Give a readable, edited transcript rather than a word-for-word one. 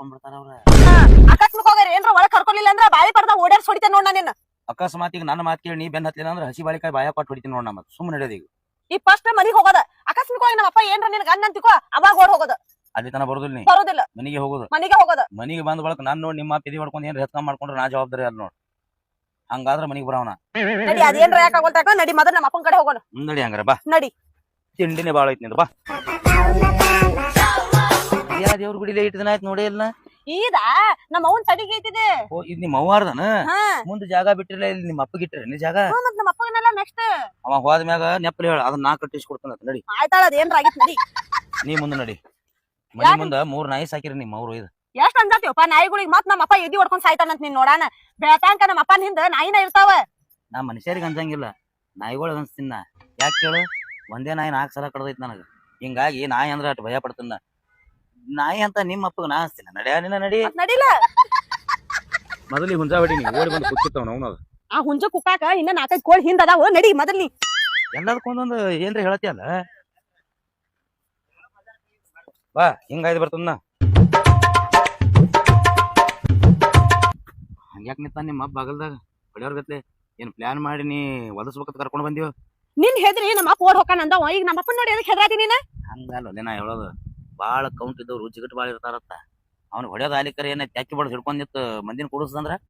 ಕೊಂಡ್ಬಿಡ್ತಾರ ಅವ್ರ. ಅಕಸ್ಮಾತ್ ಹೋಗ್ರಿ ಏನ್ರ ಒಳಗ್ ಕರ್ಕೊಲಿಲ್ಲ ಅಂದ್ರ ಬಾಯಿ ಪಡ್ದ ಓಡಾಡ್ಸ್ ಹೊಡಿತೇನೆ ನೋಡ್ ನಿನ್ನ. ಅಕಸ್ಮಾತ್ ಈಗ ನನ್ನ ಮಾತ್ ಕೇಳಿ ನೀ ಬೆನ್ ಹತ್ಲಿಲ್ಲ ಅಂದ್ರೆ ಹಸಿ ಬಾಳಿಕಾಯಿ ಬಾಯ ಕೊಟ್ಟು ಹೊಡಿತೀನಿ ನೋಡ್. ನಮ್ಮ ಸುಮ್ಮನೆ ನಡೆಯೋದು ಈಗ. ಈ ಫಸ್ಟ್ ಮನಿಗ್ ಹೋಗೋದ ಅಕಸ್ಮಾತ್ ಹೋಗಿ ನಮ್ಮ ಅಪ್ಪ ಏನ್ರ ನಿನ್ ಗಂಡ ಅಂತಿಕೋ ಅವಾಗ ಓಡ್ ಹೋಗೋದ. ಅಲ್ಲಿ ತನ ಬರೋದಿಲ್ಲ ನೀ ಬರೋದಿಲ್ಲ, ಮನಿಗೆ ಹೋಗೋದು. ಮನಿಗೆ ಹೋಗೋದ. ಮನಿಗೆ ಬಂದ್ ಬಳಕ ನಾನ್ ನೋಡಿ ನಿಮ್ಮ ಪಿದಿ ಹೊಡ್ಕೊಂಡು ಏನ್ ಹೆತ್ಕೊಂಡ್ ಮಾಡ್ಕೊಂಡ್ರೆ ನಾ ಜವಾಬ್ದಾರಿ ಅದ್ ನೋಡ್. ಹಂಗಾದ್ರ ಮನಿಗೆ ಬರವನ ನಡಿ. ಅದೇನ್ರ ಯಾಕಾಗೋಲ್ತಾಕ ನಡಿ, ಮೊದಲ ನಮ್ಮ ಅಪ್ಪನ ಕಡೆ ಹೋಗೋಣ. ನಡಿ. ಹಂಗಾರ ಬಾ. ನಡಿ. ತಿಂಡಿನೇ ಬಾಳ ಐತಿ ನಿಂದ ಬಾ. ಯಾ ದೇವ್ರ ಗುಡಿಲೇ ಇಟ್ಟು ದಿನ ಆಯ್ತು ನೋಡೇ ಇಲ್ಲ. ಈದ ನಮ್ಮ ಅವನ್ ತಡಿಗೆ ಐತಿದೆ. ಓ ಇದ್ ನಿಮ್ಮ ಅವ್ವಾರ್ದನ ಹಾ ಮುಂದ್ ಜಾಗ ಬಿಟ್ಟಿರಲ್ಲ, ಇಲ್ಲಿ ನಿಮ್ಮ ಅಪ್ಪಗೆ ಇಟ್ಟಿರ ನೀ ಜಾಗ. ಮತ್ ನಮ್ಮ ಅಪ್ಪಗನೆಲ್ಲ ನೆಕ್ಸ್ಟ್ ಅವ ಹೋದ ಮ್ಯಾಗ ನೆಪ್ಪಲಿ ಹೇಳ ಅದನ್ನ ನಾ ಕಟ್ಟಿಸಿ ಕೊಡ್ತಾನ. ನಡಿ ಆಯ್ತಾಳ ಅದೇನ್ರ ಆಗಿತ್ ನಡಿ. ನೀ ಮುಂದ ನಡಿ. ಮನಿ ಮುಂದ 3 ನಾಯಿ ಸಾಕಿರಿ ನಿಮ್ಮ ಅವ್ರು. ಇದು ಎಷ್ಟ್ ಅಂಜಾತಿವಪ್ಪ ನಾಯಿಗಳಿಗೆ. ಮತ್ ನಮ್ಮ ಅಪ್ಪ ಎದಿ ಹೊಡ್ಕೊಂಡ್ ಸಾಯ್ತಾನಂತ ನೀನ್ ನೋಡಾನ. ಬೆಳತಾಂಕ ನಮ್ಮ ಅಪ್ಪನ ಹಿಂದ ನಾಯಿನ ಇರ್ತಾವ. ನಾ ಮನುಷ್ಯರಿಗೆ ಅನ್ಸಂಗಿಲ್ಲ, ನಾಯಿಗಳು ಅನ್ಸ್ತೀನ. ಯಾಕೆ ಕೇಳು, ಒಂದೇ ನಾಯಿ 4 ಸಲ ಕಡ್ದೈತಿ ನನಗ. ಹಿಂಗಾಗಿ ನಾಯಿ ಅಂದ್ರ ಅಟ್ ಭಯ ಪಡ್ತೀನ. ನಾಯಿ ಅಂತ ನಿಮ್ಮ ಅಪ್ಪಗ ನಾ ಹಚ್ತೀನಿ. ನಡ್ಯಾ ನಿನ್ನ ನಡಿ. ನಡಿಲ್ಲ ಮೊದಲಿಗೆ ಹುಂಜಾ ಹೊಡಿ. ನೀ ಓಡಿ ಬಂದು ಕುತ್ತಿರ್ತಾವ ನಾವು. ಆ ಹುಂಜ ಕುಕ್ಕಾಕ ಇನ್ನ 4-5 ಕೋಳಿ ಹಿಂದ ಅದಾವ. ನಡಿ ಮೊದಲ್ ನೀ. ಎಲ್ಲದಕ್ಕೊಂದೊಂದು ಏನ್ರ ಹೇಳತಿಯಲ್ಲ. ಬಾ ಹಿಂಗಾಯ್ದು ಬರ್ತದ. ಹಂಗ್ಯಾಕ್ ನಿಂತ ನಿಮ್ಮ ಅಪ್ಪ ಬಾಗಲ್ದಾಗ ಹೊಡಿಯೋರ್ ಗತ್ಲೆ? ಏನ್ ಪ್ಲಾನ್ ಮಾಡಿ ನೀ ಒದಸ್ಬೇಕಂತ ಕರ್ಕೊಂಡ್ ಬಂದಿವ? ನಿನ್ ಹೆದ್ರಿ ನಮ್ಮ ಅಪ್ಪ ಓಡ್ ಹೋಗಾನ ಅಂದವ. ಈಗ ನಮ್ಮ ಅಪ್ಪನ ನೋಡಿ ಎದಕ್ ಹೆದ್ರಾತಿ ನೀನ? ಹಂಗಲ್ಲ ನಾ ಹೇಳೋದು. ಬಾಳ ಕೌಂಟ್ ಇದ್ದವ್ರು ಜಿಗಟ್ ಬಾಳ ಇರ್ತಾರತ್ತ. ಅವ್ನ ಹೊಡ್ಯೋದ್ ಆಲಿಕರ ಏನ ತ್ಯಾಕಿ ಬಡ್ದು ಹಿಡ್ಕೊಂಡ್ ನಿಂತ ಮಂದಿನ ಕೂಡಿಸ್ತಂದ್ರ